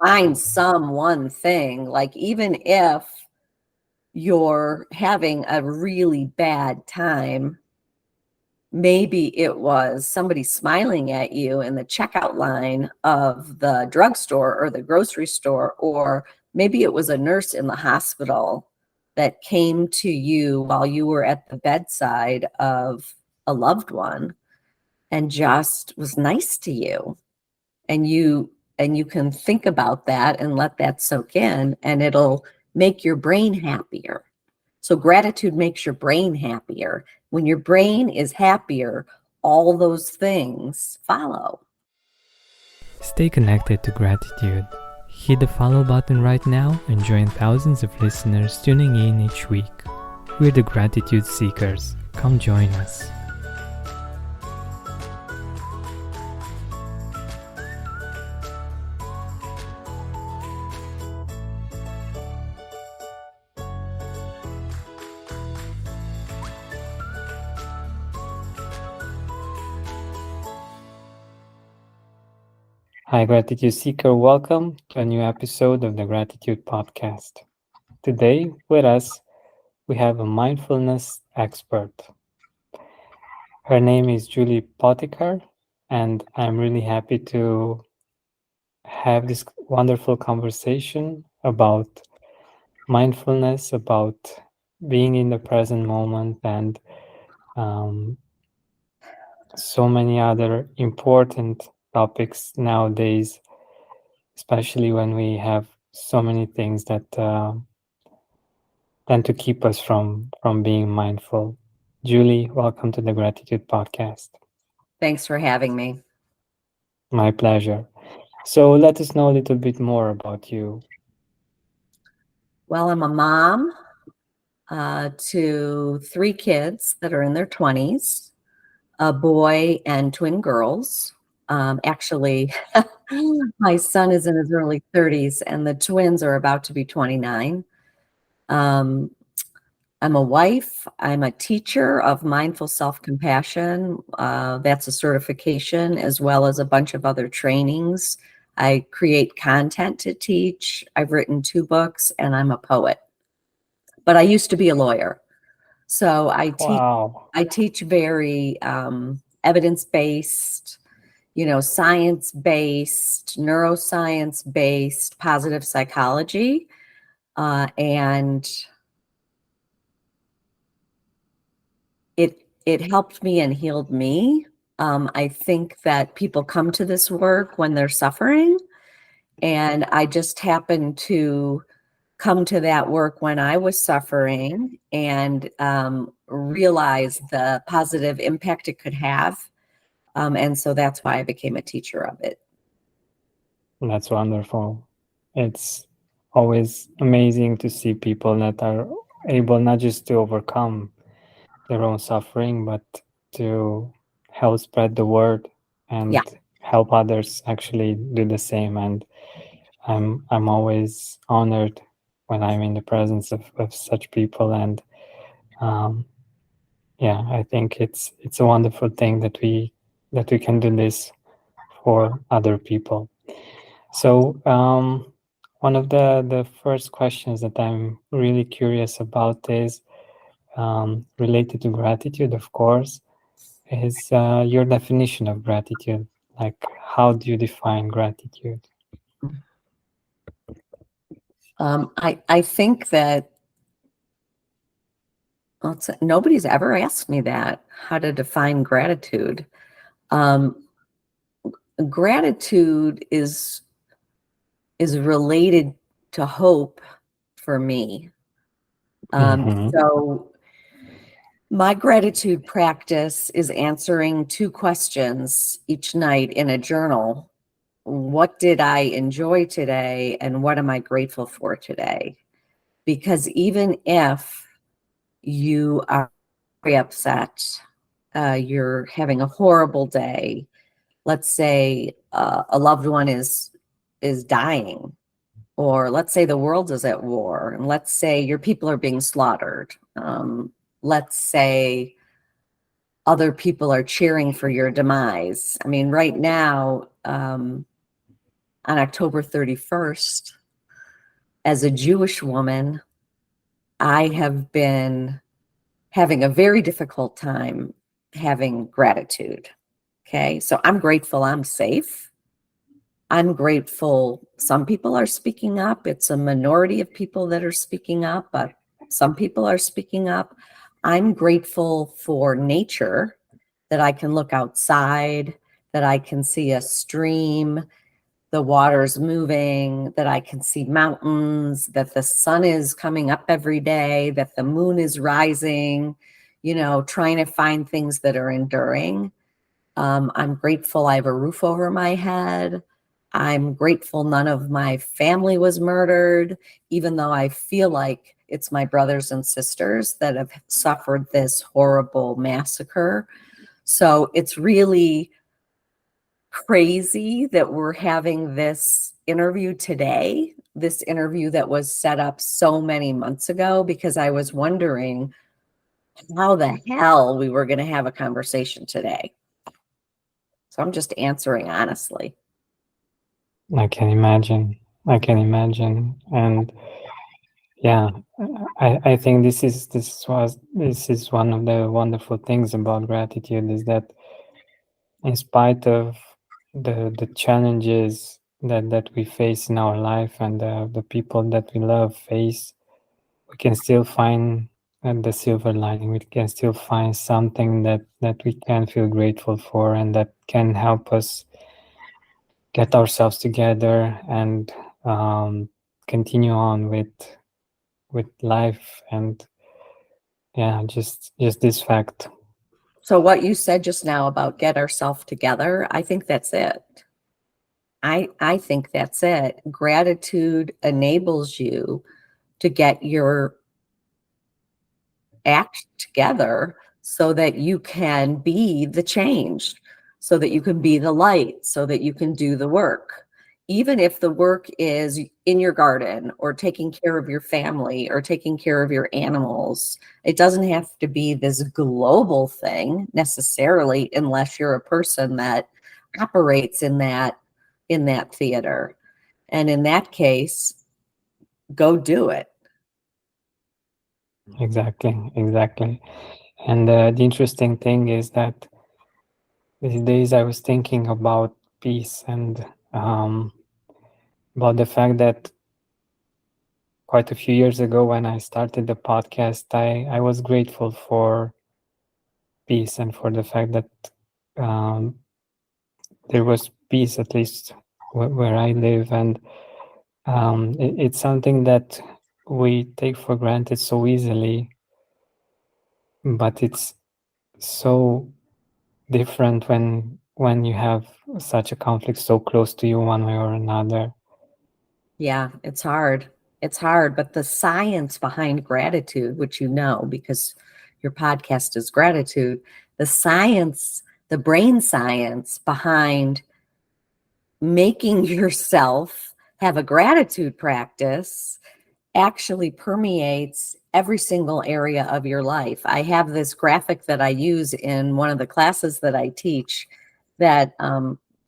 find some one thing, like even if you're having a really bad time, maybe it was somebody smiling at you in the checkout line of the drugstore or the grocery store, or maybe it was a nurse in the hospital that came to you while you were at the bedside of a loved one and just was nice to you. And you can think about that and let that soak in, and it'll make your brain happier. So gratitude makes your brain happier. When your brain is happier, all those things follow. Stay connected to gratitude. Hit the follow button right now and join thousands of listeners tuning in each week. We're the Gratitude Seekers. Come join us. Hi, Gratitude Seeker. Welcome to a new episode of the Gratitude Podcast. Today, with us, we have a mindfulness expert. Her name is Julie Potiker, and I'm really happy to have this wonderful conversation about mindfulness, about being in the present moment, and so many other important topics nowadays, especially when we have so many things that tend to keep us from being mindful. Julie, welcome to the Gratitude Podcast. Thanks for having me. My pleasure. So let us know a little bit more about you. Well, I'm a mom to 3 kids that are in their 20s, a boy and twin girls. Actually, my son is in his early 30s, and the twins are about to be 29. Um, I'm a wife. I'm a teacher of mindful self-compassion. That's a certification as well as a bunch of other trainings. I create content to teach. I've written 2 books, and I'm a poet. But I used to be a lawyer. So Wow. I teach very evidence-based, science-based, neuroscience-based positive psychology. And it helped me and healed me. I think that people come to this work when they're suffering, and I just happened to come to that work when I was suffering and realize the positive impact it could have. And so that's why I became a teacher of it. That's wonderful. It's always amazing to see people that are able not just to overcome their own suffering, but to help spread the word and Yeah. help others actually do the same. And I'm always honored when I'm in the presence of such people. And yeah, I think it's a wonderful thing that we can do this for other people. So one of the first questions that I'm really curious about is related to gratitude, of course, is your definition of gratitude. Like, how do you define gratitude? I think that nobody's ever asked me that, how to define gratitude. Gratitude is related to hope for me. So my gratitude practice is answering 2 questions each night in a journal. What did I enjoy today, and what am I grateful for today? Because even if you are very upset, you're having a horrible day, let's say a loved one is dying, or let's say the world is at war, and let's say your people are being slaughtered. Let's say other people are cheering for your demise. I mean, right now, on October 31st, as a Jewish woman, I have been having a very difficult time having gratitude. Okay, so I'm grateful I'm safe. I'm grateful some people are speaking up. It's a minority of people that are speaking up, but some people are speaking up. I'm grateful for nature, that I can look outside, that I can see a stream, the water's moving, that I can see mountains, that the sun is coming up every day, that the moon is rising, trying to find things that are enduring. I'm grateful I have a roof over my head. I'm grateful none of my family was murdered, even though I feel like it's my brothers and sisters that have suffered this horrible massacre. So it's really crazy that we're having this interview today, this interview that was set up so many months ago, because I was wondering how the hell we were going to have a conversation today. So I'm just answering honestly. I can imagine. I can imagine. And yeah, I think this is one of the wonderful things about gratitude, is that in spite of the challenges that we face in our life, and the people that we love face, we can still find the silver lining. We can still find something that we can feel grateful for, and that can help us get ourselves together and continue on with life. And yeah, just this fact. So what you said just now about get ourselves together, I think that's it. I think that's it. Gratitude enables you to get your act together so that you can be the change, so that you can be the light, so that you can do the work. Even if the work is in your garden or taking care of your family or taking care of your animals, it doesn't have to be this global thing necessarily, unless you're a person that operates in that theater. And in that case, go do it. Exactly. And the interesting thing is that these days I was thinking about peace, and about the fact that quite a few years ago, when I started the podcast, I was grateful for peace, and for the fact that there was peace, at least where I live. And it's something that we take for granted so easily, but it's so different when you have such a conflict so close to you, one way or another. Yeah, it's hard. It's hard, but the science behind gratitude, which because your podcast is gratitude, the science, the brain science behind making yourself have a gratitude practice actually permeates every single area of your life. I have this graphic that I use in one of the classes that I teach that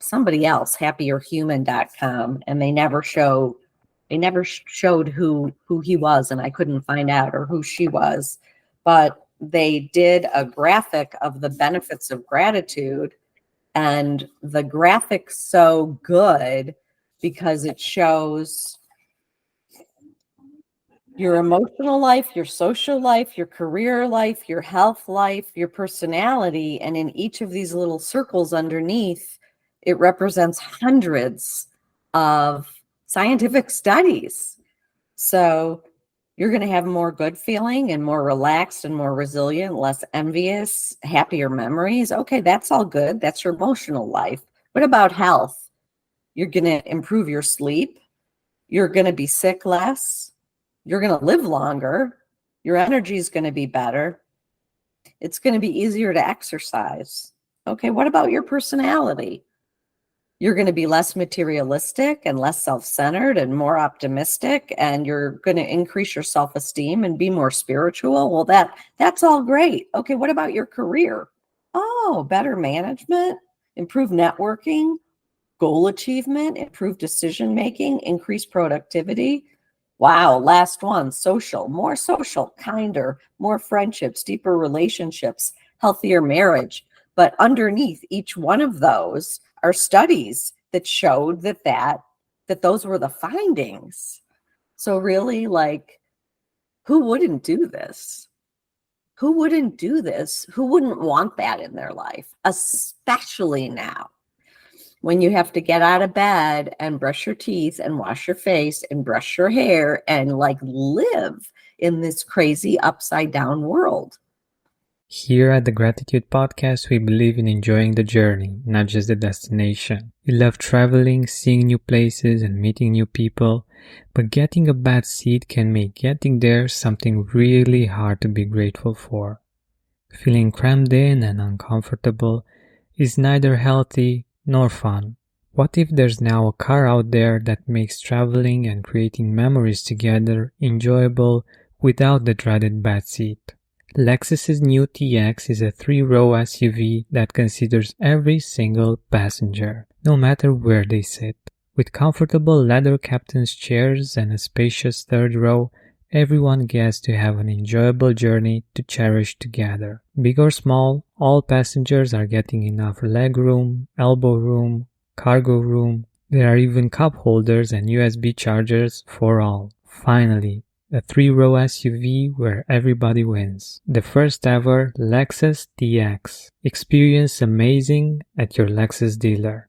somebody else, happierhuman.com, and they never showed who he was, and I couldn't find out, or who she was, but they did a graphic of the benefits of gratitude. And the graphic's so good because it shows your emotional life, your social life, your career life, your health life, your personality. And in each of these little circles underneath, it represents hundreds of scientific studies. So you're going to have more good feeling and more relaxed and more resilient, less envious, happier memories. Okay, that's all good. That's your emotional life. What about health? You're going to improve your sleep. You're going to be sick less. You're going to live longer. Your energy is going to be better. It's going to be easier to exercise. Okay, what about your personality? You're going to be less materialistic and less self-centered and more optimistic, and you're going to increase your self-esteem and be more spiritual. Well, that's all great. Okay, what about your career? Oh, better management, improved networking. goal achievement, improved decision making, increased productivity. Wow, last one, social, more social, kinder, more friendships, deeper relationships, healthier marriage. But underneath each one of those are studies that showed that those were the findings. So really, like, who wouldn't do this? Who wouldn't do this? Who wouldn't want that in their life, especially now when you have to get out of bed and brush your teeth and wash your face and brush your hair and like live in this crazy upside down world? Here at the Gratitude Podcast, we believe in enjoying the journey, not just the destination. We love traveling, seeing new places, and meeting new people, but getting a bad seat can make getting there something really hard to be grateful for. Feeling crammed in and uncomfortable is neither healthy nor fun. What if there's now a car out there that makes traveling and creating memories together enjoyable without the dreaded bad seat? Lexus's new TX is a 3-row SUV that considers every single passenger, no matter where they sit. With comfortable leather captain's chairs and a spacious third row, everyone gets to have an enjoyable journey to cherish together. Big or small, all passengers are getting enough leg room, elbow room, cargo room. There are even cup holders and USB chargers for all. Finally, a 3-row SUV where everybody wins. The first ever Lexus TX. Experience amazing at your Lexus dealer.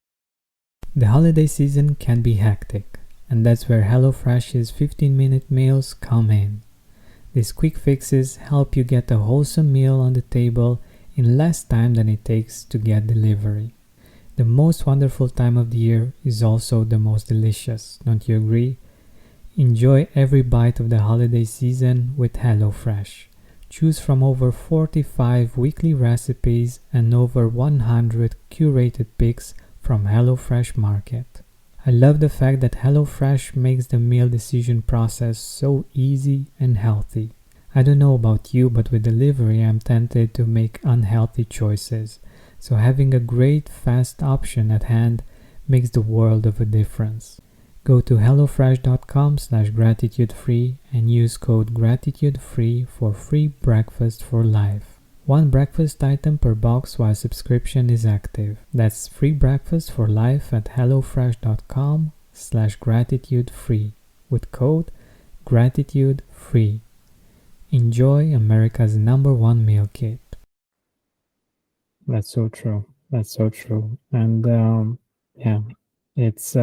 The holiday season can be hectic, and that's where HelloFresh's 15-minute meals come in. These quick fixes help you get a wholesome meal on the table in less time than it takes to get delivery. The most wonderful time of the year is also the most delicious, don't you agree? Enjoy every bite of the holiday season with HelloFresh. Choose from over 45 weekly recipes and over 100 curated picks from HelloFresh Market. I love the fact that HelloFresh makes the meal decision process so easy and healthy. I don't know about you, but with delivery I'm tempted to make unhealthy choices. So having a great fast option at hand makes the world of a difference. Go to hellofresh.com/gratitudefree and use code gratitudefree for free breakfast for life. One breakfast item per box while subscription is active. That's free breakfast for life at hellofresh.com/gratitudefree with code gratitudefree. Enjoy America's #1 meal kit. That's so true. That's so true. And yeah, it's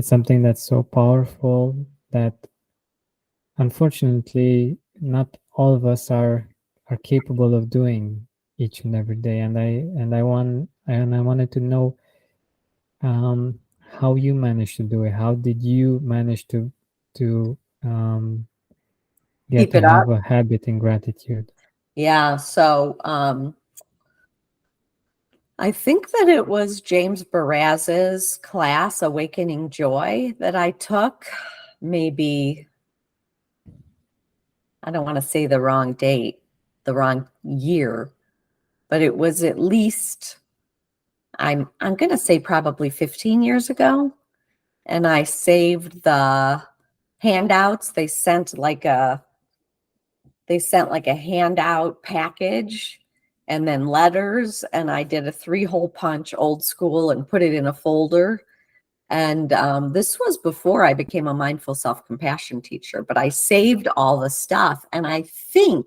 something that's so powerful that unfortunately not all of us are capable of doing each and every day. And I wanted to know how you managed to do it. How did you manage to get Keep to it up. have a habit in gratitude? Yeah. So I think that it was James Baraz's class, Awakening Joy, that I took. Maybe, I don't want to say the wrong date, the wrong year, but it was at least, I'm going to say probably 15 years ago. And I saved the handouts. They sent like a handout package and then letters, and I did a 3-hole punch old school and put it in a folder. And this was before I became a mindful self-compassion teacher, but I saved all the stuff. And I think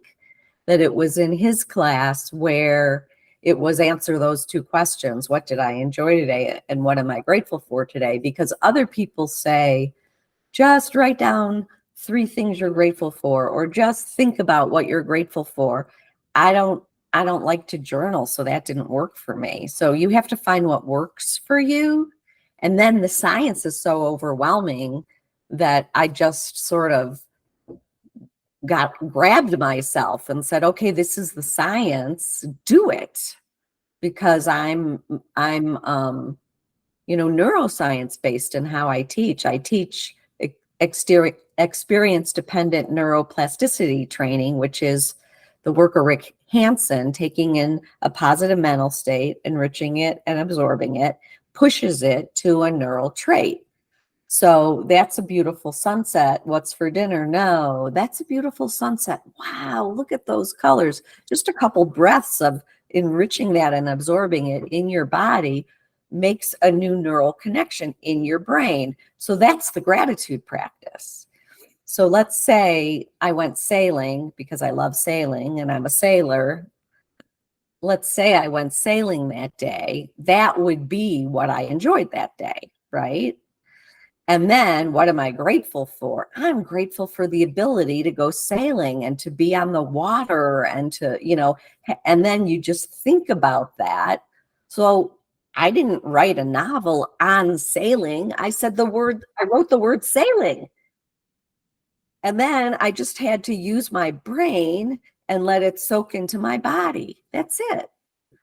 that it was in his class where it was answer those 2 questions. What did I enjoy today? And what am I grateful for today? Because other people say, just write down 3 things you're grateful for, or just think about what you're grateful for. I don't like to journal, so that didn't work for me. So you have to find what works for you. And then the science is so overwhelming that I just sort of grabbed myself and said, okay, this is the science, do it. Because I'm neuroscience based in how I teach. I teach experience dependent neuroplasticity training, which is the work of Rick Hansen, taking in a positive mental state, enriching it and absorbing it, pushes it to a neural trait. So that's a beautiful sunset. What's for dinner? No, that's a beautiful sunset. Wow, look at those colors. Just a couple breaths of enriching that and absorbing it in your body makes a new neural connection in your brain. So that's the gratitude practice. So let's say I went sailing because I love sailing and I'm a sailor. Let's say I went sailing that day. That would be what I enjoyed that day, right? And then what am I grateful for? I'm grateful for the ability to go sailing and to be on the water and to, and then you just think about that. So I didn't write a novel on sailing. I wrote the word sailing. And then I just had to use my brain and let it soak into my body. That's it.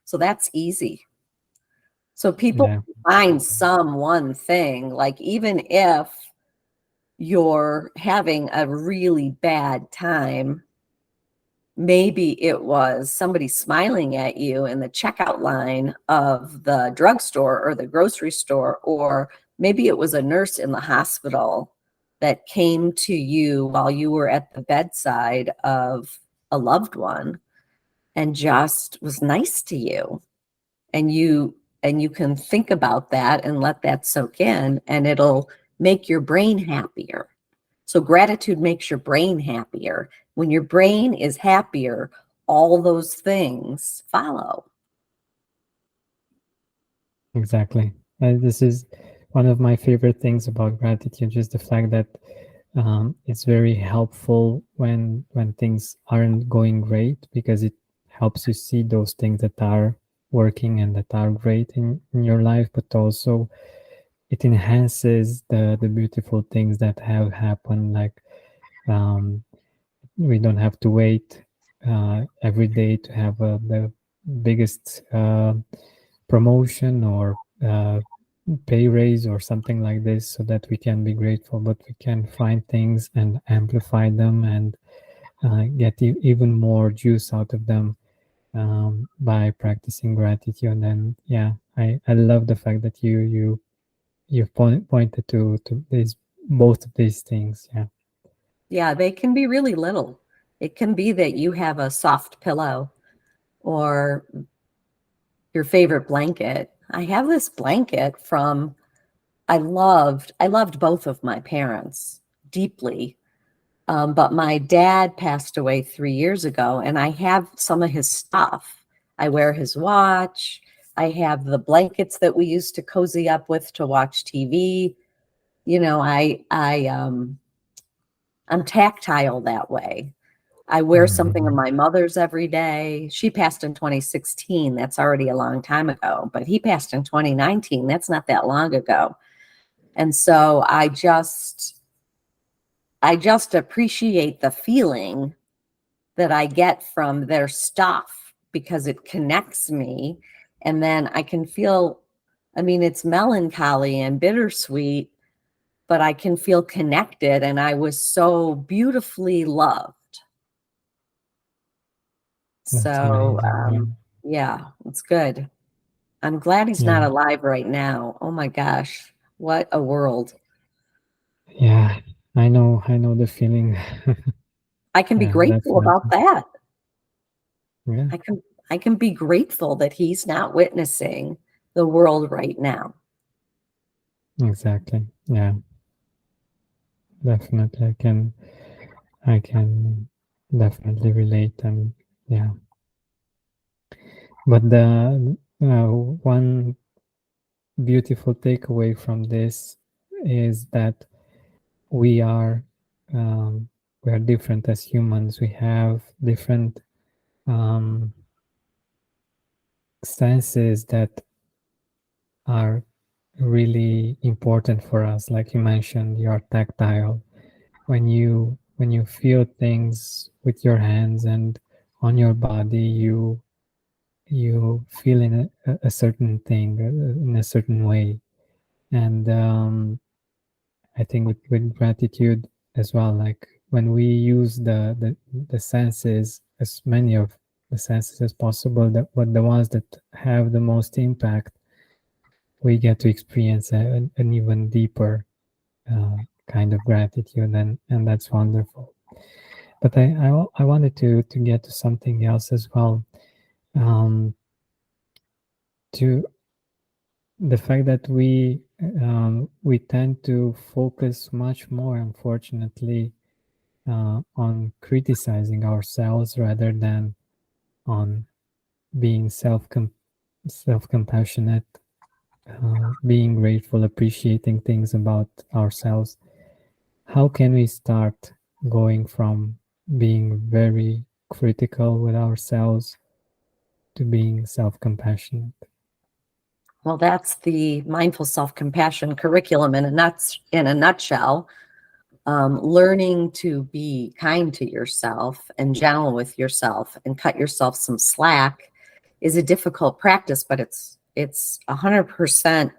So that's easy. So people Yeah, find some one thing, like even if you're having a really bad time, maybe it was somebody smiling at you in the checkout line of the drugstore or the grocery store, or maybe it was a nurse in the hospital that came to you while you were at the bedside of a loved one and just was nice to you. And you can think about that and let that soak in, and it'll make your brain happier. So gratitude makes your brain happier. When your brain is happier, all those things follow. exactly. This is one of my favorite things about gratitude, just the fact that it's very helpful when things aren't going great, because it helps you see those things that are working and that are great in your life, but also it enhances the beautiful things that have happened. Like um, we don't have to wait every day to have the biggest promotion or pay raise or something like this so that we can be grateful, but we can find things and amplify them and get even more juice out of them by practicing gratitude. And yeah, I love the fact that you pointed to these, both of these things. Yeah. Yeah, they can be really little. It can be that you have a soft pillow or your favorite blanket. I have this blanket from I loved both of my parents deeply. But my dad passed away 3 years ago, and I have some of his stuff. I wear his watch. I have the blankets that we used to cozy up with to watch TV. I'm tactile that way. I wear something of Mhm. my mother's every day. She passed in 2016. That's already a long time ago, but he passed in 2019. That's not that long ago. And so I just appreciate the feeling that I get from their stuff because it connects me. And then I can feel, I mean, it's melancholy and bittersweet, but I can feel connected. And I was so beautifully loved. That's So, amazing. Yeah. yeah, it's good. I'm glad he's not Yeah. alive right now. Oh my gosh, what a world. Yeah. I know the feeling. I can be Yeah, grateful about definitely. that. Yeah, I can be grateful that he's not witnessing the world right now. exactly. Yeah, definitely. I can definitely relate. And yeah, but the one beautiful takeaway from this is that we are um, we are different as humans. We have different um, senses that are really important for us. Like you mentioned, you are tactile. When you feel things with your hands and on your body, you feel in a certain thing in a certain way. And I think with gratitude as well, like when we use the senses, as many of the senses as possible, that but the ones that have the most impact, we get to experience an even deeper kind of gratitude, and that's wonderful. But I wanted to get to something else as well, um, to the fact that we tend to focus much more, unfortunately, on criticizing ourselves rather than on being self compassionate, being grateful, appreciating things about ourselves. How can we start going from being very critical with ourselves to being self compassionate? Well, that's the mindful self-compassion curriculum in a nutshell. Learning to be kind to yourself and gentle with yourself and cut yourself some slack is a difficult practice, but it's 100%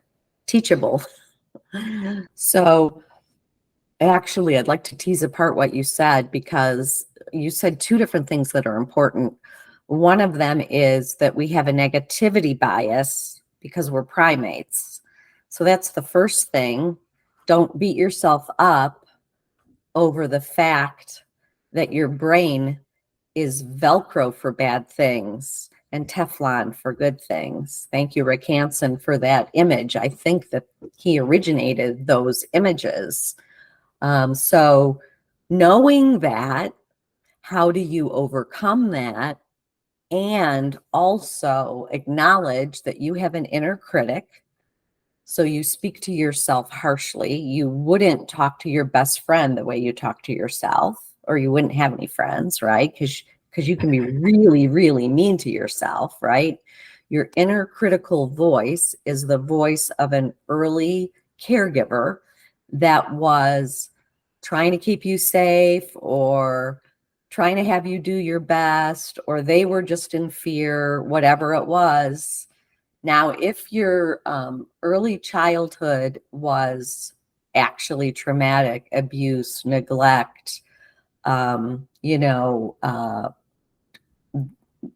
teachable. So actually, I'd like to tease apart what you said, because you said two different things that are important. One of them is that we have a negativity bias because we're primates. So that's the first thing. Don't beat yourself up over the fact that your brain is Velcro for bad things and Teflon for good things. Thank you, Rick Hansen, for that image. I think that he originated those images. So knowing that, how do you overcome that? And also acknowledge that you have an inner critic. So you speak to yourself harshly. You wouldn't talk to your best friend the way you talk to yourself, or you wouldn't have any friends, right? Because you can be really, really mean to yourself, right? Your inner critical voice is the voice of an early caregiver that was trying to keep you safe, or trying to have you do your best, or they were just in fear, whatever it was. Now, if your early childhood was actually traumatic, abuse, neglect, um, you know, uh,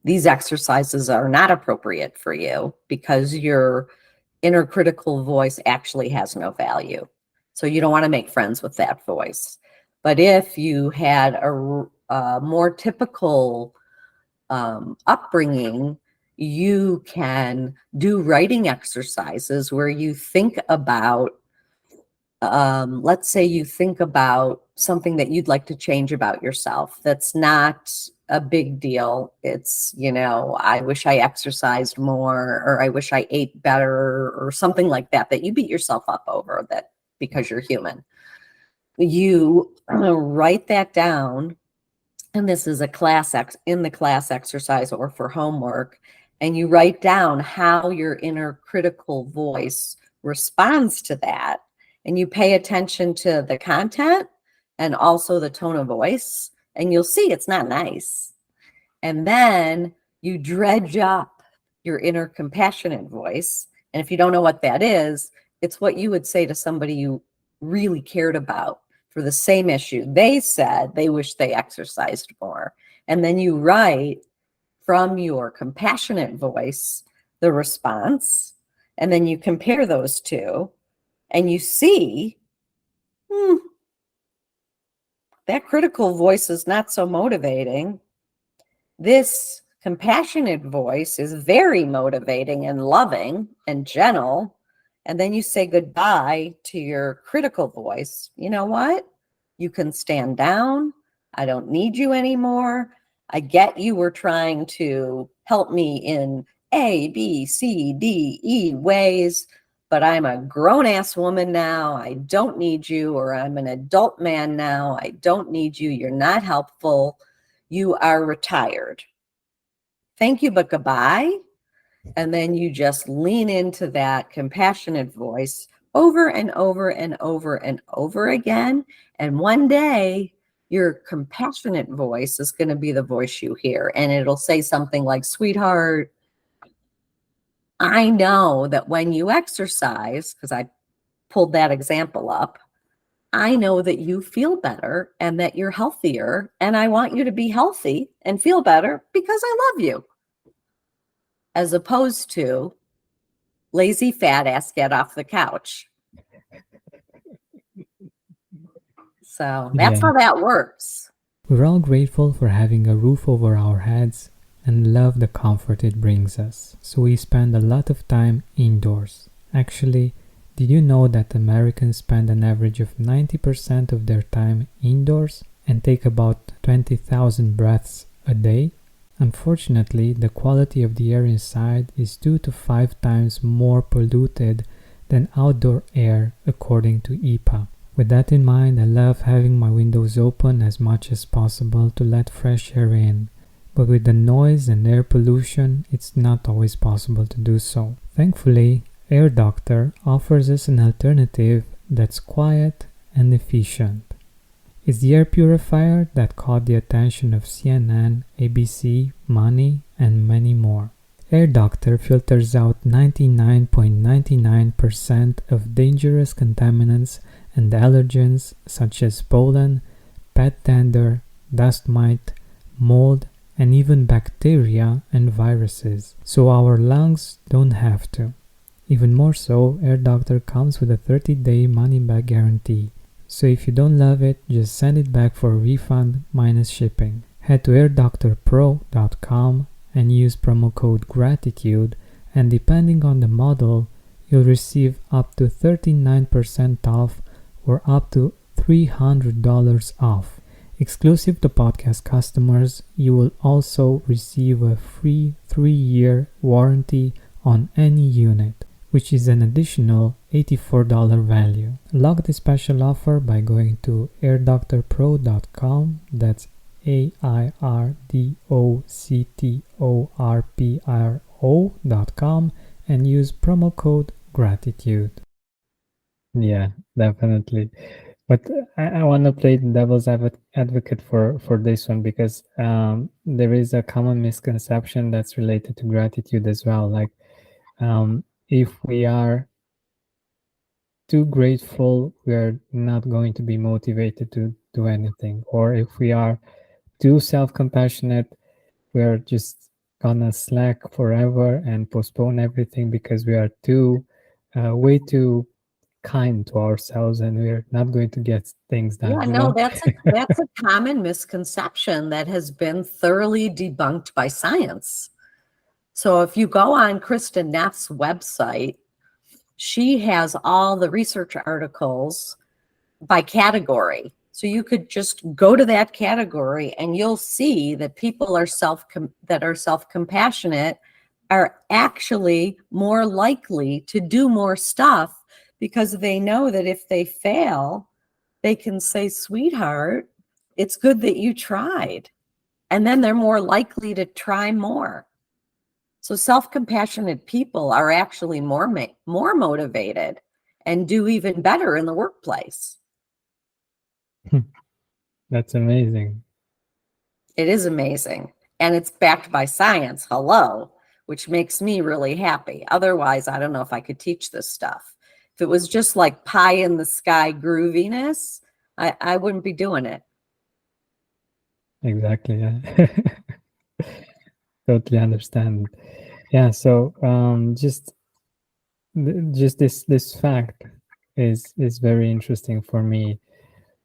these exercises are not appropriate for you, because your inner critical voice actually has no value. So you don't want to make friends with that voice. But if you had a more typical upbringing, you can do writing exercises where you think about, let's say you think about something that you'd like to change about yourself. That's not a big deal. It's, I wish I exercised more, or I wish I ate better, or something like that, that you beat yourself up over, that because you're human. You write that down, and this is in the class exercise or for homework, and you write down how your inner critical voice responds to that, and you pay attention to the content and also the tone of voice, and you'll see it's not nice. And then you dredge up your inner compassionate voice, and if you don't know what that is, it's what you would say to somebody you really cared about for the same issue. They said they wish they exercised more. And then you write from your compassionate voice the response, and then you compare those two, and you see, that critical voice is not so motivating. This compassionate voice is very motivating and loving and gentle. And then you say goodbye to your critical voice. You know what? You can stand down. I don't need you anymore. I get you were trying to help me in A, B, C, D, E ways, but I'm a grown-ass woman now. I don't need you. Or I'm an adult man now. I don't need you. You're not helpful. You are retired. Thank you, but goodbye. And then you just lean into that compassionate voice over and over and over and over again. And one day, your compassionate voice is going to be the voice you hear. And it'll say something like, sweetheart, I know that when you exercise, because I pulled that example up, I know that you feel better and that you're healthier. And I want you to be healthy and feel better because I love you. As opposed to, lazy fat ass, get off the couch. So that's Yeah. how that works. We're all grateful for having a roof over our heads and love the comfort it brings us. So we spend a lot of time indoors. Actually, did you know that Americans spend an average of 90% of their time indoors and take about 20,000 breaths a day? Unfortunately, the quality of the air inside is 2 to 5 times more polluted than outdoor air according to EPA. With that in mind, I love having my windows open as much as possible to let fresh air in. But with the noise and air pollution, it's not always possible to do so. Thankfully, Air Doctor offers us an alternative that's quiet and efficient. It's the air purifier that caught the attention of CNN, ABC, Money, and many more. Air Doctor filters out 99.99% of dangerous contaminants and allergens such as pollen, pet dander, dust mite, mold, and even bacteria and viruses, so our lungs don't have to. Even more so, Air Doctor comes with a 30-day money-back guarantee. So if you don't love it, just send it back for a refund minus shipping. Head to airdoctorpro.com and use promo code GRATITUDE, and depending on the model, you'll receive up to 39% off or up to $300 off. Exclusive to podcast customers, you will also receive a free 3-year warranty on any unit, which is an additional $84 value. Log the special offer by going to airdoctorpro.com, that's airdoctorpro.com, and use promo code GRATITUDE. Yeah, definitely. But I want to play the devil's advocate for this one, because there is a common misconception that's related to gratitude as well. Like, if we are too grateful, we are not going to be motivated to do anything. Or if we are too self-compassionate, we are just gonna slack forever and postpone everything because we are way too kind to ourselves, and we're not going to get things Yeah, done, no, that's a common misconception that has been thoroughly debunked by science. So if you go on Kristen Neff's website, she has all the research articles by category. So you could just go to that category and you'll see that people that are self-compassionate are actually more likely to do more stuff, because they know that if they fail, they can say, "Sweetheart, it's good that you tried." And then they're more likely to try more. So self-compassionate people are actually more motivated and do even better in the workplace. That's amazing. It is amazing. And it's backed by science, hello, which makes me really happy. Otherwise, I don't know if I could teach this stuff. If it was just like pie in the sky grooviness, I wouldn't be doing it. Exactly. Yeah. Totally understand. Yeah. So just this fact is very interesting for me.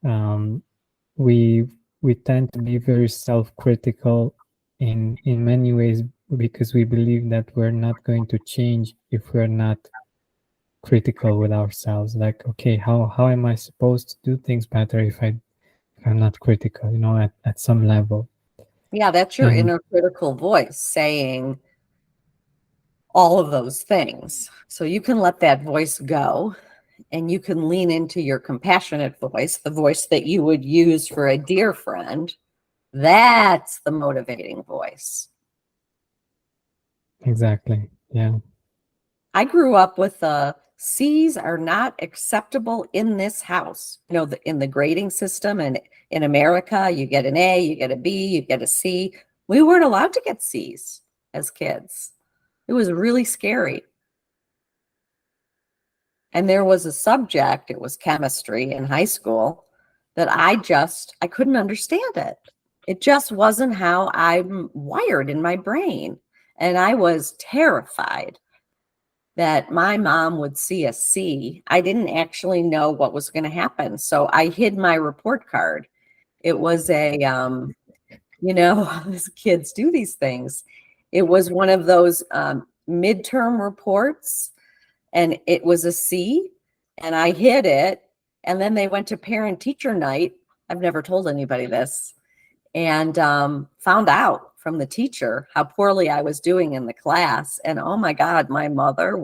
Um, we we tend to be very self-critical in many ways, because we believe that we're not going to change if we're not critical with ourselves. Like, okay, how am I supposed to do things better if I'm not critical, at some level? Yeah, that's your And inner critical voice saying all of those things. So you can let that voice go and you can lean into your compassionate voice, the voice that you would use for a dear friend. That's the motivating voice. exactly, yeah. I grew up with C's are not acceptable in this house. In the grading system, and in America, you get an A, you get a B, you get a C. We weren't allowed to get C's as kids. It was really scary. And there was a subject, it was chemistry in high school, that I couldn't understand it. It just wasn't how I'm wired in my brain. And I was terrified. that my mom would see a C. I didn't actually know what was going to happen. So I hid my report card. It was a, as kids do these things. It was one of those midterm reports, and it was a C, and I hid it. And then they went to parent teacher night. I've never told anybody this, and found out from the teacher how poorly I was doing in the class. And oh my God, my mother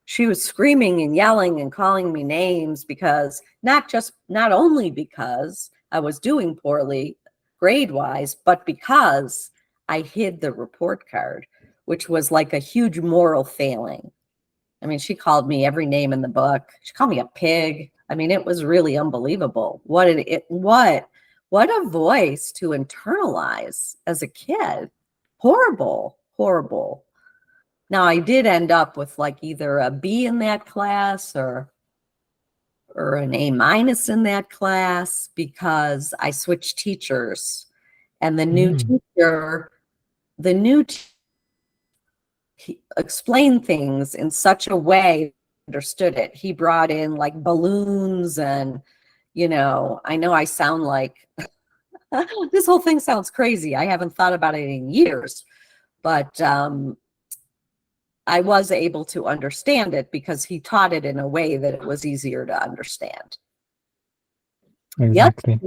she was screaming and yelling and calling me names, because not only because I was doing poorly grade wise, but because I hid the report card, which was like a huge moral failing. I mean, she called me every name in the book. She called me a pig. I mean, it was really unbelievable. What a voice to internalize as a kid. Horrible, horrible. Now, I did end up with like either a B in that class or an A minus in that class, because I switched teachers, and the new teacher, he explained things in such a way I understood it. He brought in like balloons, and I know I sound like this whole thing sounds crazy. I haven't thought about it in years, but I was able to understand it because he taught it in a way that it was easier to understand. Exactly.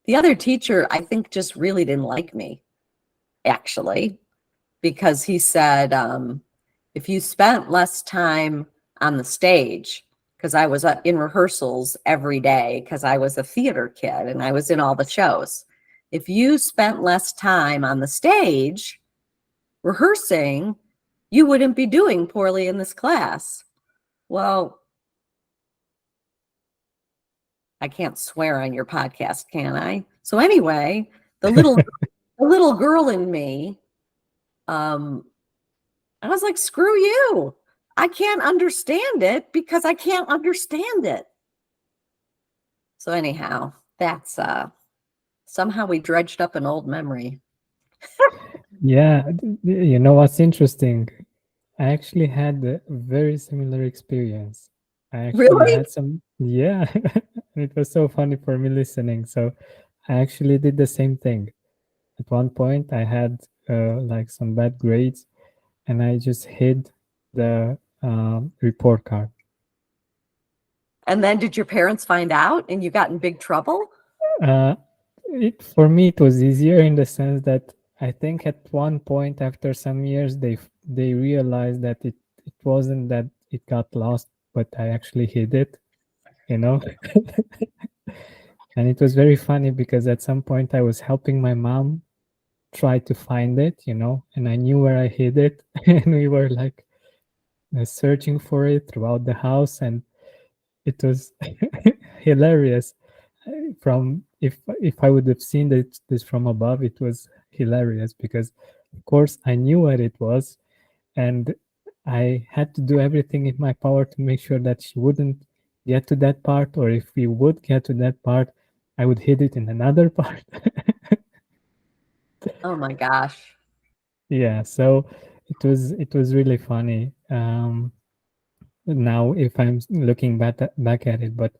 The other teacher, I think, just really didn't like me, actually, because he said, if you spent less time on the stage, because I was in rehearsals every day, because I was a theater kid and I was in all the shows. If you spent less time on the stage rehearsing, you wouldn't be doing poorly in this class. Well, I can't swear on your podcast, can I? So anyway, the little girl in me, I was like, screw you. I can't understand it because I can't understand it. So anyhow, that's somehow we dredged up an old memory. Yeah, you know what's interesting? I actually had a very similar experience. I actually Really? had yeah, it was so funny for me listening. So I actually did the same thing. At one point, I had like some bad grades, and I just hid the report card. And then did your parents find out and you got in big trouble? For me, it was easier in the sense that I think at one point after some years they realized that it wasn't that it got lost, but I actually hid it, you know. And it was very funny because at some point I was helping my mom try to find it, and I knew where I hid it, and we were like searching for it throughout the house, and it was hilarious. From if I would have seen this from above, it was hilarious because of course I knew what it was, and I had to do everything in my power to make sure that she wouldn't get to that part, or if we would get to that part, I would hit it in another part. Oh my gosh. Yeah, so it was really funny. Now if I'm looking back at it, but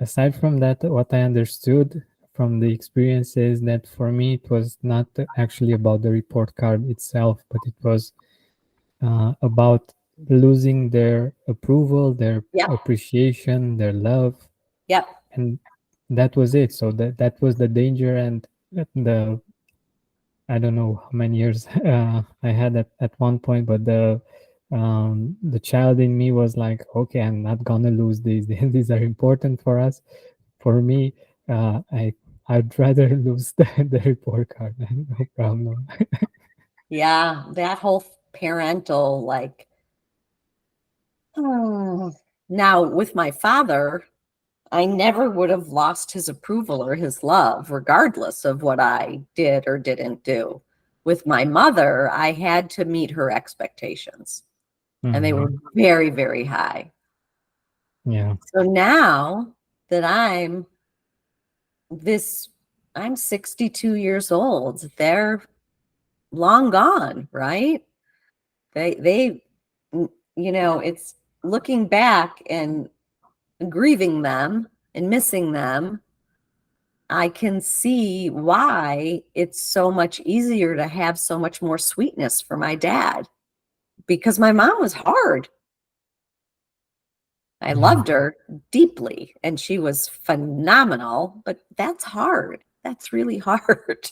aside from that, what I understood from the experience is that for me it was not actually about the report card itself, but it was about losing their approval, their Yep. appreciation, their love, Yep. and that was it. So that was the danger, and the I don't know how many years I had at one point, but the child in me was like, okay, I'm not gonna lose these. These are important for us. For me, I'd rather lose the report card. No problem. Yeah, that whole parental like now with my father, I never would have lost his approval or his love, regardless of what I did or didn't do. With my mother, I had to meet her expectations, and they were very, very high. Yeah. So now that I'm 62 years old, they're long gone, right? They it's looking back and grieving them and missing them. I can see why it's so much easier to have so much more sweetness for my dad, because my mom was hard. I loved her deeply and she was phenomenal, but that's hard. That's really hard.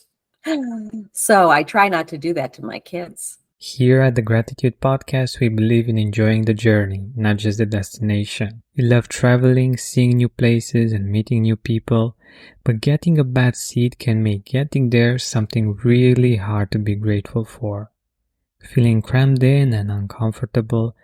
So I try not to do that to my kids. Here at the Gratitude Podcast, we believe in enjoying the journey, not just the destination. We love traveling, seeing new places, and meeting new people, but getting a bad seat can make getting there something really hard to be grateful for. Feeling crammed in and uncomfortable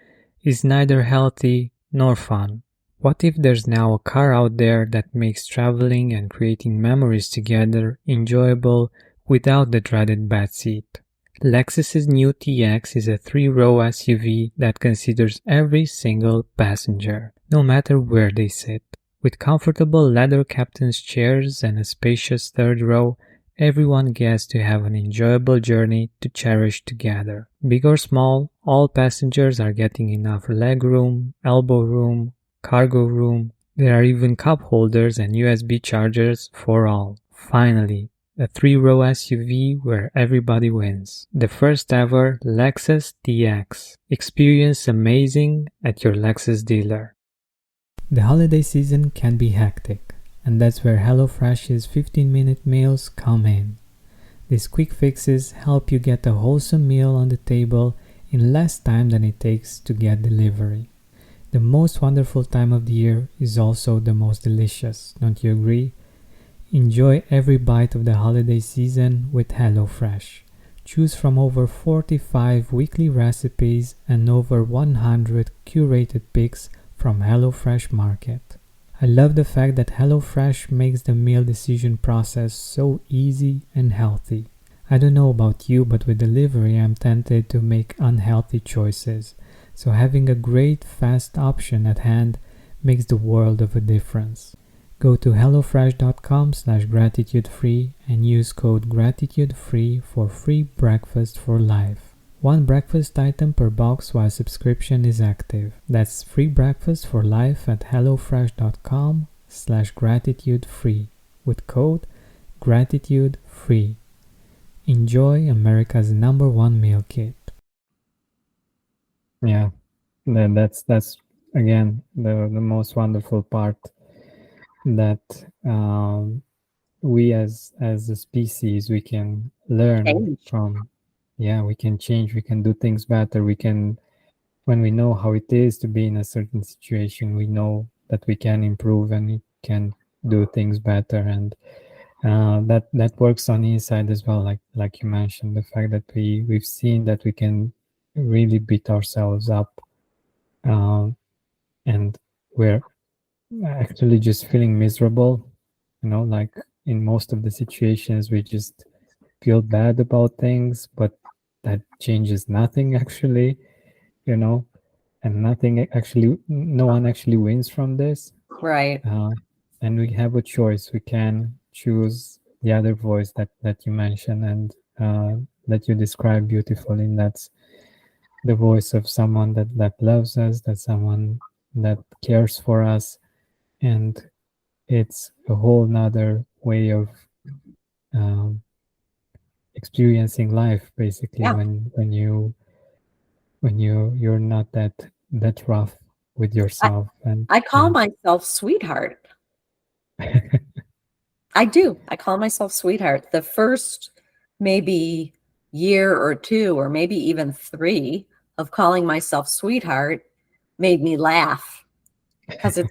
is neither healthy nor fun. What if there's now a car out there that makes traveling and creating memories together enjoyable without the dreaded bad seat? Lexus's new TX is a 3-row SUV that considers every single passenger, no matter where they sit. With comfortable leather captain's chairs and a spacious third row, everyone gets to have an enjoyable journey to cherish together. Big or small, all passengers are getting enough leg room, elbow room, cargo room. There are even cup holders and USB chargers for all. Finally, a 3-row SUV where everybody wins. The first ever Lexus TX. Experience amazing at your Lexus dealer. The holiday season can be hectic, and that's where HelloFresh's 15-minute meals come in. These quick fixes help you get a wholesome meal on the table in less time than it takes to get delivery. The most wonderful time of the year is also the most delicious, don't you agree? Enjoy every bite of the holiday season with HelloFresh. Choose from over 45 weekly recipes and over 100 curated picks from HelloFresh Market. I love the fact that HelloFresh makes the meal decision process so easy and healthy. I don't know about you, but with delivery I'm tempted to make unhealthy choices. So having a great fast option at hand makes the world of a difference. Go to hellofresh.com/gratitudefree and use code gratitudefree for free breakfast for life. One breakfast item per box while subscription is active. That's free breakfast for life at hellofresh.com/gratitudefree with code gratitudefree. Enjoy America's #1 meal kit. Yeah, that's again the most wonderful part, that we as a species, we can learn Change. from. Yeah, we can change, we can do things better. We can, when we know how it is to be in a certain situation, we know that we can improve and we can do things better. And that works on the inside as well, like you mentioned, the fact that we've seen that we can really beat ourselves up, and we're actually just feeling miserable, like in most of the situations we just feel bad about things, but that changes nothing actually, and no one actually wins from this. Right. And we have a choice. We can choose the other voice that you mentioned and that you describe beautifully. And that's the voice of someone that loves us, that someone that cares for us. And it's a whole nother way of experiencing life, basically, Yeah. when you're not that rough with yourself. And I call myself sweetheart. I do. I call myself sweetheart. The first maybe year or two, or maybe even 3 of calling myself sweetheart made me laugh because it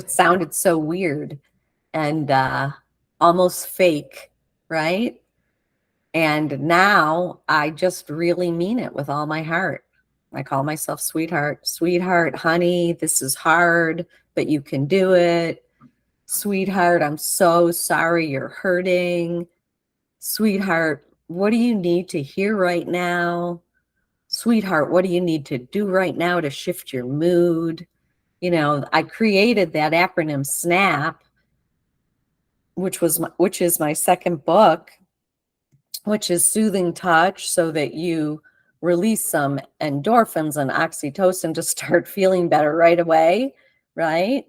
sounded so weird and almost fake, right? And now I just really mean it with all my heart. I call myself sweetheart. Sweetheart, honey, this is hard, but you can do it. Sweetheart, I'm so sorry you're hurting. Sweetheart, what do you need to hear right now? Sweetheart, what do you need to do right now to shift your mood? I created that acronym SNAP, which is my second book, which is soothing touch, so that you release some endorphins and oxytocin to start feeling better right away, right?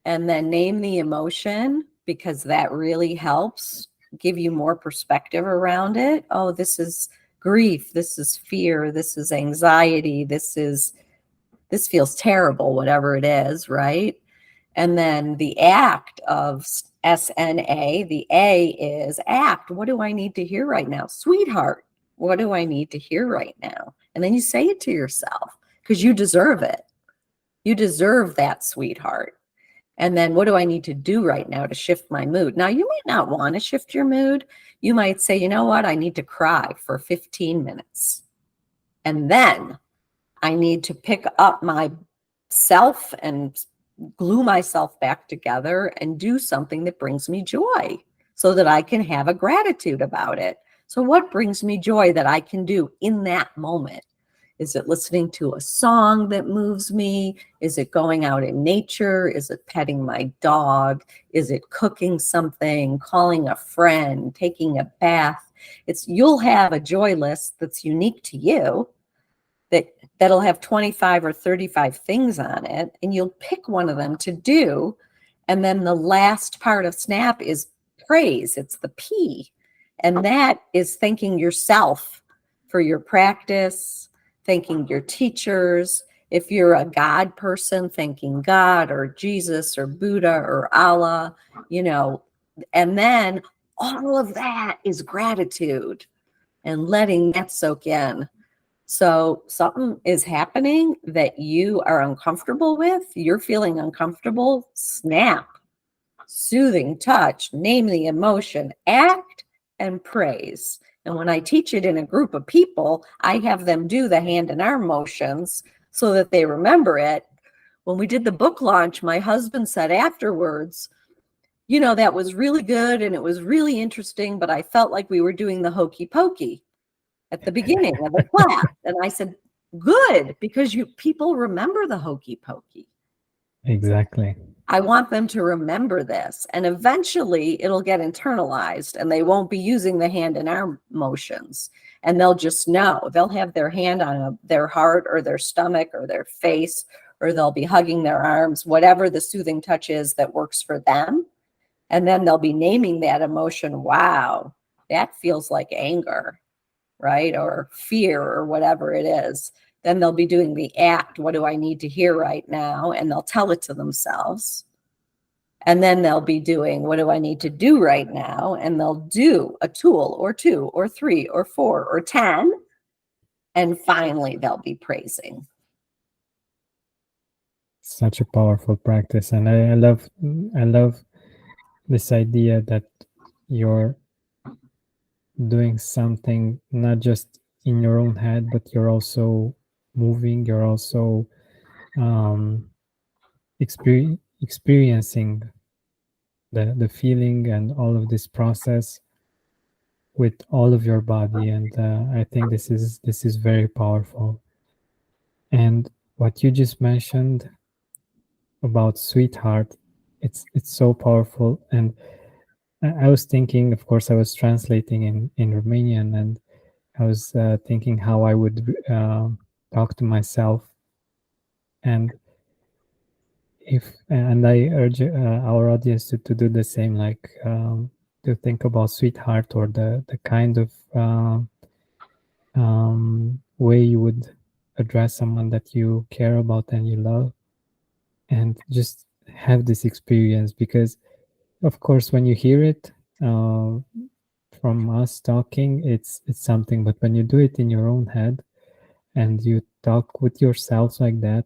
And then name the emotion, because that really helps give you more perspective around it. Oh, this is grief, this is fear, this is anxiety, this feels terrible, whatever it is, right? And then the act of SNA, the A is act. What do I need to hear right now? Sweetheart, what do I need to hear right now? And then you say it to yourself, because you deserve it. You deserve that, sweetheart. And then what do I need to do right now to shift my mood? Now, you might not want to shift your mood. You might say, you know what? I need to cry for 15 minutes. And then I need to pick up myself and glue myself back together and do something that brings me joy so that I can have a gratitude about it. So what brings me joy that I can do in that moment? Is it listening to a song that moves me? Is it going out in nature? Is it petting my dog? Is it cooking something, calling a friend, taking a bath? You'll have a joy list that's unique to you, that'll have 25 or 35 things on it, and you'll pick one of them to do. And then the last part of SNAP is praise. It's the P. And that is thanking yourself for your practice, thanking your teachers. If you're a God person, thanking God or Jesus or Buddha or Allah, and then all of that is gratitude and letting that soak in. So something is happening that you are uncomfortable with. You're feeling uncomfortable. Snap, soothing touch, name the emotion, act, and praise. And when I teach it in a group of people, I have them do the hand and arm motions so that they remember it. When we did the book launch, my husband said afterwards, that was really good and it was really interesting, but I felt like we were doing the hokey pokey at the beginning of the class. And I said, good, because people remember the hokey pokey. Exactly. I want them to remember this, and eventually it'll get internalized and they won't be using the hand and arm motions, and they'll just know. They'll have their hand on their heart or their stomach or their face, or they'll be hugging their arms, whatever the soothing touch is that works for them. And then they'll be naming that emotion. Wow, that feels like anger, right? Or fear or whatever it is. Then they'll be doing the act. What do I need to hear right now? And they'll tell it to themselves. And then they'll be doing, what do I need to do right now? And they'll do a tool or 2 or 3 or 4 or 10. And finally, they'll be praising. Such a powerful practice. And I love this idea that you're doing something not just in your own head, but you're also moving, you're also experiencing the feeling and all of this process with all of your body. And I think this is very powerful. And what you just mentioned about sweetheart, it's so powerful. And I was thinking, of course, I was translating in Romanian, and I was thinking how I would talk to myself. And I urge our audience to do the same, like to think about sweetheart, or the kind of way you would address someone that you care about and you love, and just have this experience. Because of course when you hear it from us talking, it's something, but when you do it in your own head and you talk with yourself like that,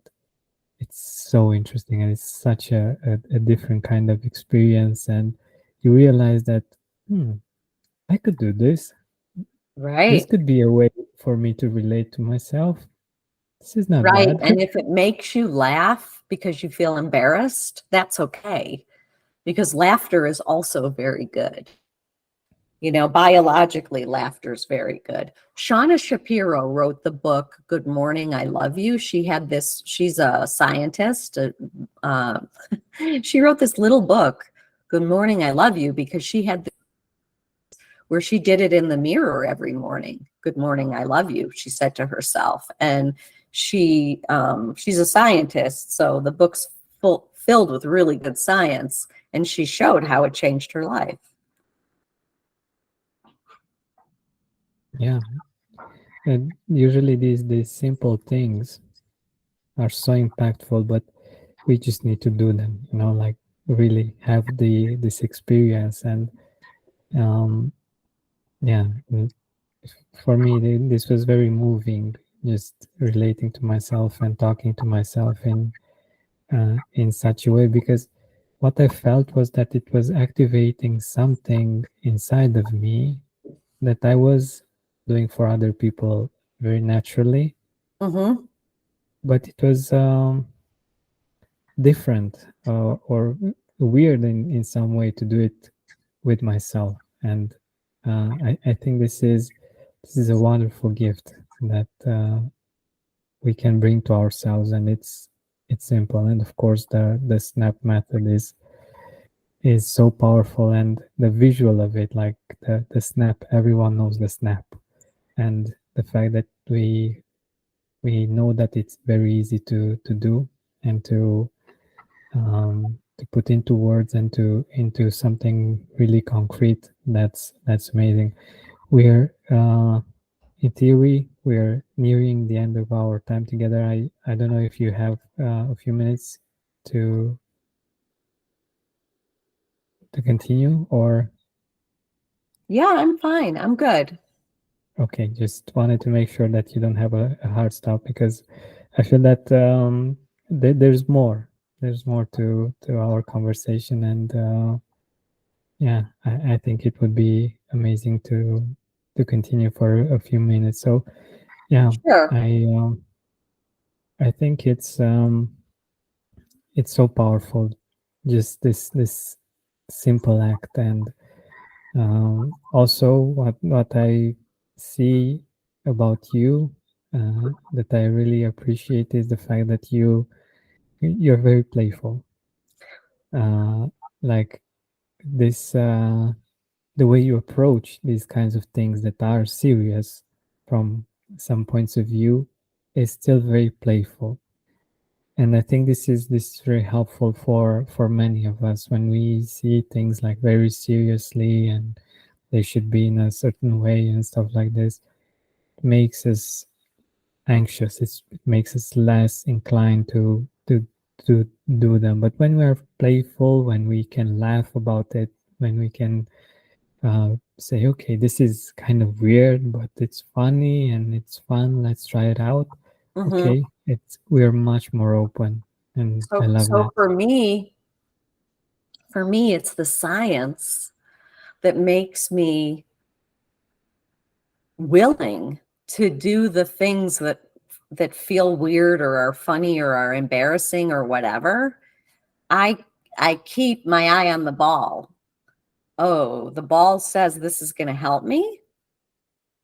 it's so interesting, and it's such a different kind of experience. And you realize that I could do this. Right. This could be a way for me to relate to myself. This is not right. bad. And if it makes you laugh because you feel embarrassed, that's okay, because laughter is also very good. Biologically, laughter is very good. Shauna Shapiro wrote the book, Good Morning, I Love You. She's a scientist. She wrote this little book, Good Morning, I Love You, because she had where she did it in the mirror every morning. good morning, I love you, she said to herself. And she's a scientist, so the book's filled with really good science, and she showed how it changed her life. Yeah. And usually these simple things are so impactful, but we just need to do them, like really have this experience. And yeah, for me, this was very moving, just relating to myself and talking to myself in such a way, because what I felt was that it was activating something inside of me that I was doing for other people very naturally, Mm-hmm. but it was different or weird in some way to do it with myself. And I think this is a wonderful gift that we can bring to ourselves, and it's simple. And of course, the snap method is so powerful, and the visual of it, like the snap, everyone knows the snap, and the fact that we know that it's very easy to do and to put into words and into something really concrete. That's amazing. We're in theory, we're nearing the end of our time together. I don't know if you have a few minutes to continue, or Yeah, I'm fine. I'm good. okay. Just wanted to make sure that you don't have a hard stop, because I feel that there's more. There's more to our conversation, and yeah, I think it would be amazing to continue for a few minutes. So yeah, Sure. I think it's so powerful, just this simple act. And also what I see about you that I really appreciate is the fact that you're very playful, uh, like this the way you approach these kinds of things that are serious from some points of view is still very playful. And I think this is very helpful for many of us when we see things like very seriously and they should be in a certain way and stuff like this. It makes us anxious. It makes us less inclined to do them. But when we are playful, when we can laugh about it, when we can say, okay, this is kind of weird, but it's funny and it's fun. Let's try it out. Mm-hmm. Okay, we're much more open, and I love So that. for me, it's the science that makes me willing to do the things that feel weird or are funny or are embarrassing or whatever. I I keep my eye on the ball. Oh, the ball says this is going to help me.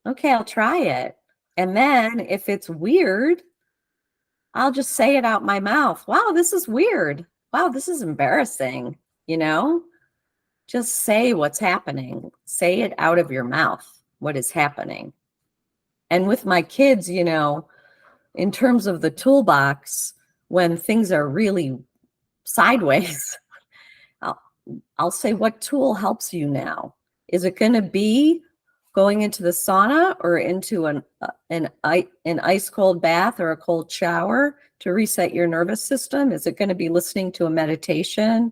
Okay, I'll try it. And then if it's weird, I'll just say it out my mouth. Wow, this is weird. Wow, this is embarrassing. You know, just say what's happening. Say it out of your mouth, what is happening. And with my kids, in terms of the toolbox, when things are really sideways, I'll, I'll say, what tool helps you now? Is it going to be going into the sauna or into an ice cold bath or a cold shower to reset your nervous system? Is it going to be listening to a meditation?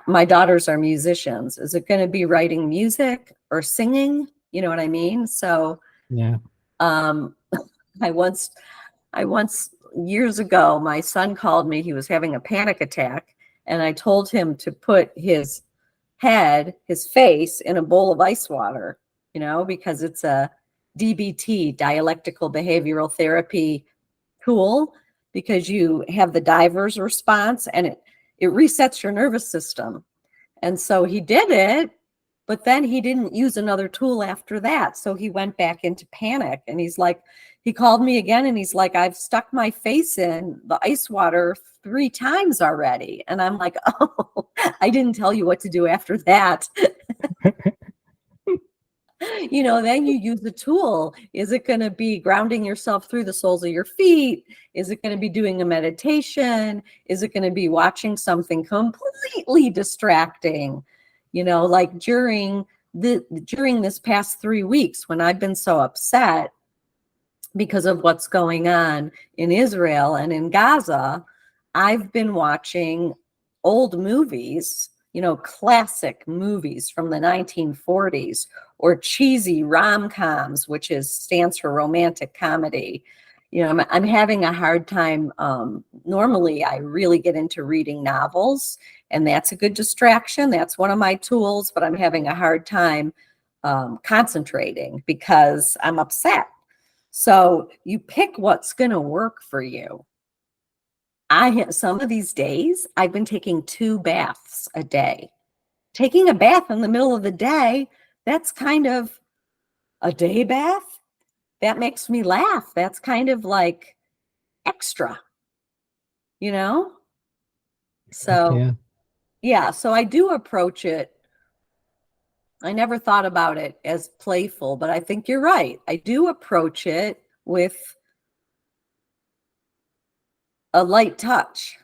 My daughters are musicians. Is it going to be writing music or singing? You know what I mean? So Yeah, um, I once years ago, my son called me. He was having a panic attack, and I told him to put his face in a bowl of ice water, because it's a DBT, dialectical behavioral therapy tool, because you have the diver's response and it resets your nervous system. And so he did it, but then he didn't use another tool after that. So he went back into panic, and he called me again and he's like, I've stuck my face in the ice water 3 times already. And I'm like, oh, I didn't tell you what to do after that. Then you use the tool. Is it going to be grounding yourself through the soles of your feet? Is it going to be doing a meditation? Is it going to be watching something completely distracting? Like during this past 3 weeks when I've been so upset because of what's going on in Israel and in Gaza, I've been watching old movies, classic movies from the 1940s, or cheesy rom-coms, which stands for romantic comedy. I'm having a hard time. Normally, I really get into reading novels, and that's a good distraction. That's one of my tools, but I'm having a hard time concentrating because I'm upset. So you pick what's going to work for you. Some of these days, I've been taking 2 baths a day. Taking a bath in the middle of the day, that's kind of a day bath. That makes me laugh. That's kind of like extra, So, Yeah. so I do approach it. I never thought about it as playful, but I think you're right. I do approach it with a light touch.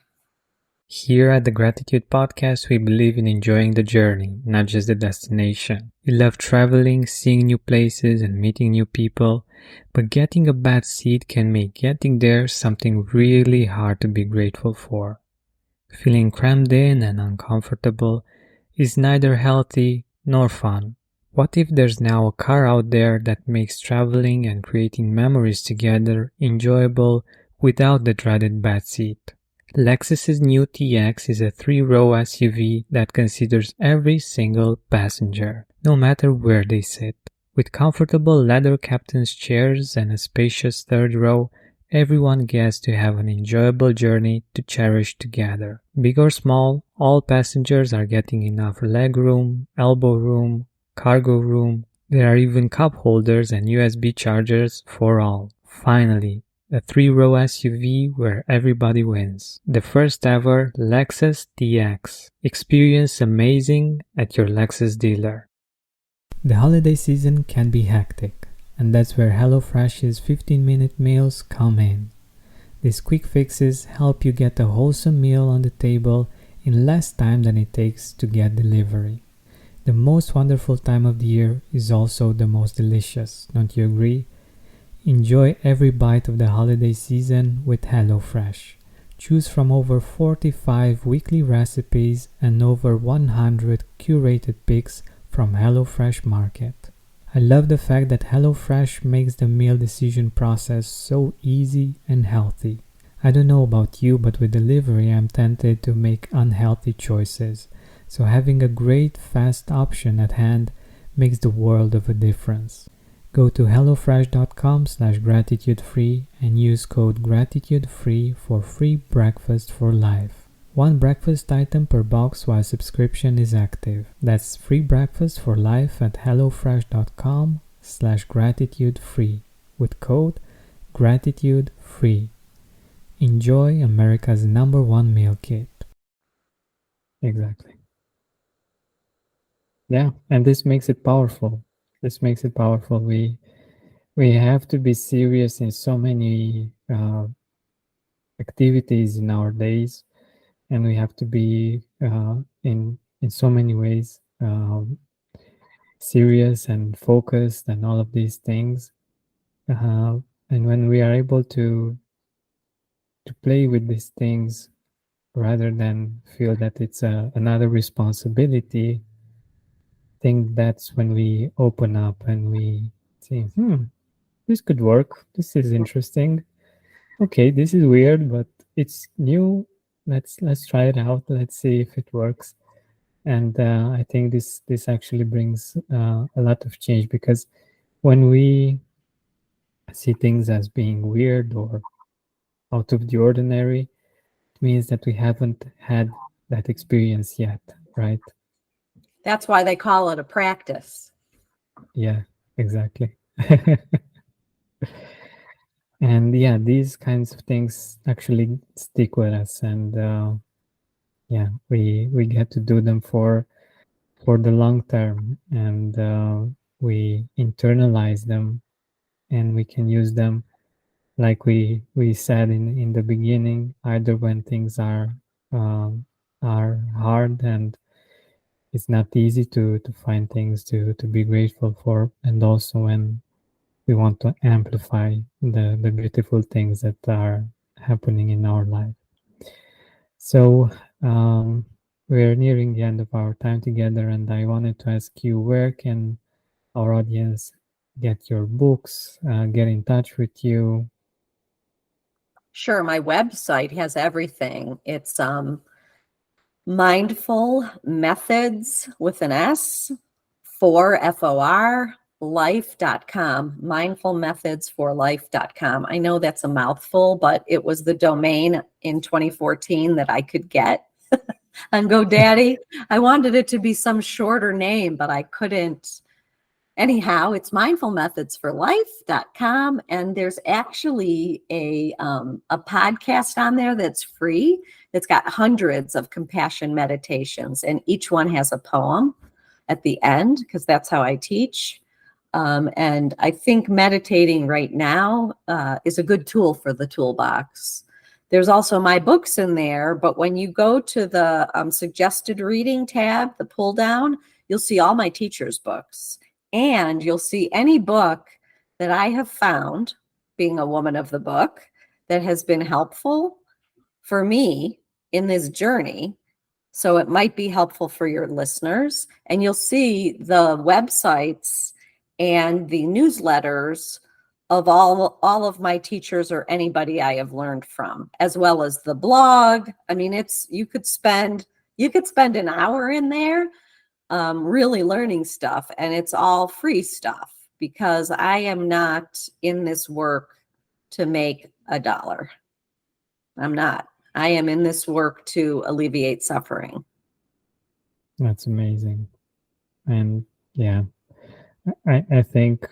Here at the Gratitude Podcast, we believe in enjoying the journey, not just the destination. We love traveling, seeing new places, and meeting new people, but getting a bad seat can make getting there something really hard to be grateful for. Feeling crammed in and uncomfortable is neither healthy nor fun. What if there's now a car out there that makes traveling and creating memories together enjoyable without the dreaded bad seat? Lexus's new TX is a 3-row SUV that considers every single passenger, no matter where they sit. With comfortable leather captain's chairs and a spacious third row, everyone gets to have an enjoyable journey to cherish together. Big or small, all passengers are getting enough leg room, elbow room, cargo room. There are even cup holders and USB chargers for all. Finally, a 3-row SUV where everybody wins. The first ever Lexus TX. Experience amazing at your Lexus dealer. The holiday season can be hectic, and that's where HelloFresh's 15-minute meals come in. These quick fixes help you get a wholesome meal on the table in less time than it takes to get delivery. The most wonderful time of the year is also the most delicious, don't you agree? Enjoy every bite of the holiday season with HelloFresh. Choose from over 45 weekly recipes and over 100 curated picks from HelloFresh Market. I love the fact that HelloFresh makes the meal decision process so easy and healthy. I don't know about you, but with delivery I'm tempted to make unhealthy choices. So having a great fast option at hand makes the world of a difference. Go to hellofresh.com/gratitudefree and use code gratitudefree for free breakfast for life. 1 breakfast item per box while subscription is active. That's free breakfast for life at hellofresh.com/gratitudefree with code gratitudefree. Enjoy America's #1 meal kit. Exactly. Yeah, and this makes it powerful. We have to be serious in so many activities in our days, and we have to be in so many ways serious and focused and all of these things. And when we are able to play with these things rather than feel that it's another responsibility, I think that's when we open up and we say, this could work. This is interesting. Okay, this is weird, but it's new. Let's try it out. Let's see if it works. And I think this actually brings a lot of change, because when we see things as being weird or out of the ordinary, it means that we haven't had that experience yet, right? That's why they call it a practice. Yeah, exactly. And yeah, these kinds of things actually stick with us, and yeah, we get to do them for the long term. And we internalize them and we can use them, like we said in the beginning, either when things um, are hard and it's not easy to find things to be grateful for, and also when we want to amplify the beautiful things that are happening in our life. So we're nearing the end of our time together, and I wanted to ask you, where can our audience get your books, get in touch with you? Sure, my website has everything. It's mindful methods with an S for life.com, mindfulmethodsforlife.com. I know that's a mouthful, but it was the domain in 2014 that I could get on GoDaddy. I wanted it to be some shorter name, but I couldn't. Anyhow, it's mindfulmethodsforlife.com, and there's actually a podcast on there that's free. It's got hundreds of compassion meditations, and each one has a poem at the end, because that's how I teach. And I think meditating right now is a good tool for the toolbox. There's also my books in there, but when you go to the suggested reading tab, the pull down, you'll see all my teachers' books. And you'll see any book that I have found, being a woman of the book, that has been helpful for me in this journey. So it might be helpful for your listeners. And you'll see the websites and the newsletters of all of my teachers or anybody I have learned from, as well as the blog. I mean, you could spend an hour in there really learning stuff, and it's all free stuff, because I am not in this work to make $1. I'm not. I am in this work to alleviate suffering. That's amazing. And yeah, I think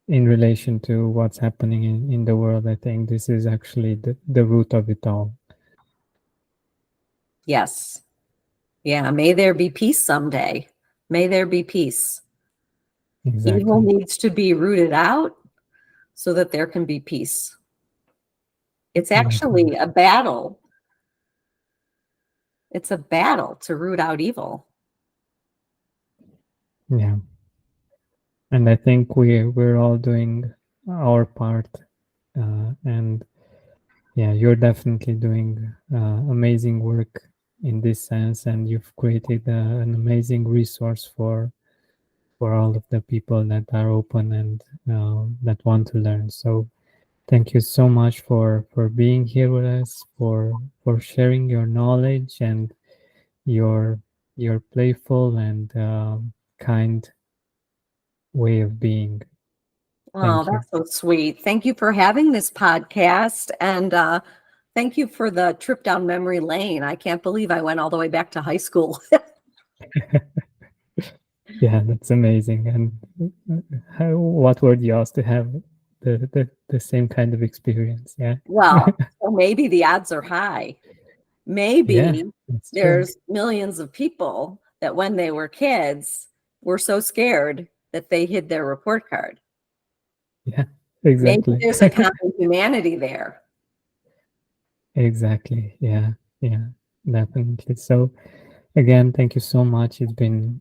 in relation to what's happening in the world, I think this is actually the root of it all. Yes. Yeah. May there be peace someday. May there be peace. Exactly. Evil needs to be rooted out so that there can be peace. It's actually a battle. It's a battle to root out evil. Yeah. And I think we're all doing our part. And yeah, you're definitely doing amazing work in this sense, and you've created an amazing resource for all of the people that are open and that want to learn. So thank you so much for being here with us, for sharing your knowledge and your playful and kind way of being. Oh, Thank you. that's so sweet. Thank you for having this podcast. And thank you for the trip down memory lane. I can't believe I went all the way back to high school. Yeah, that's amazing. And what were the odds to have the same kind of experience? Yeah. Well, so maybe the odds are high. Maybe Yeah, that's true. there's millions of people that when they were kids were so scared that they hid their report card. Yeah, exactly. Maybe there's a common humanity there. Exactly. Yeah, definitely. So again, thank you so much. It's been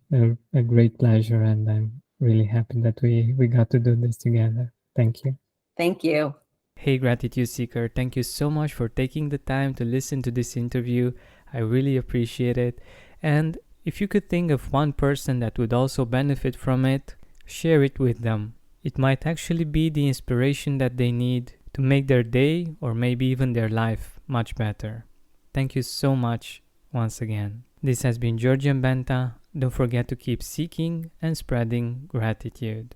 a great pleasure, and I'm really happy that we got to do this together. Thank you. Thank you. Hey, Gratitude Seeker, thank you so much for taking the time to listen to this interview. I really appreciate it. And if you could think of one person that would also benefit from it, share it with them. It might actually be the inspiration that they need to make their day or maybe even their life much better. Thank you so much once again. This has been Georgian Benta. Don't forget to keep seeking and spreading gratitude.